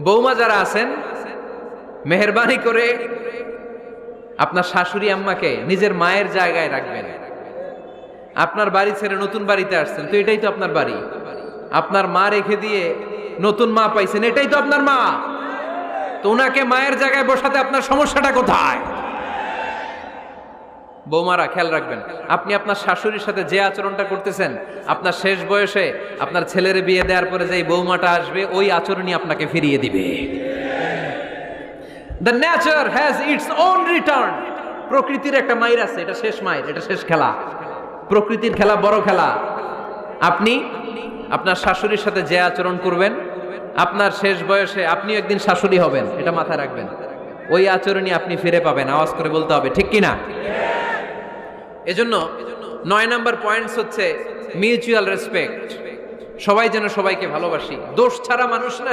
বৌমা যারা আছেন, মেহেরবানি করে আপনার শাশুড়ি আম্মাকে নিজের মায়ের জায়গায় রাখবেন। আপনার বাড়ি ছেড়ে নতুন বাড়িতে আসছেন, তো এটাই তো আপনার বাড়ি। আপনার মা রেখে দিয়ে নতুন মা পাইছেন, এটাই তো আপনার মা। তো ওনাকে মায়ের জায়গায় বসাতে আপনার সমস্যাটা কোথায়? বৌমারা খেয়াল রাখবেন, আপনি আপনার শাশুড়ির সাথে যে আচরণটা করতেছেন, আপনার শেষ বয়সে আপনার ছেলের বিয়ে দেওয়ার পরে যে বৌমাটা আসবে, ওই আচরণই আপনাকে ফিরিয়ে দিবে। The nature has its own return. প্রকৃতির একটা মাইর আছে, এটা শেষ মাইর, এটা শেষ খেলা। প্রকৃতির খেলা বড় খেলা। আপনি আপনার শাশুড়ির সাথে যে আচরণ করবেন, আপনার শেষ বয়সে আপনি একদিন শাশুড়ি হবেন, এটা মাথায় রাখবেন। ওই আচরণই আপনি ফিরে পাবেন। আওয়াজ করে বলতে হবে, ঠিক কিনা? এজন্য 9 নাম্বার পয়েন্টস হচ্ছে মিউচুয়াল রেসপেক্ট। সবাই যেন সবাইকে ভালোবাসি। দোষ ছাড়া মানুষ না।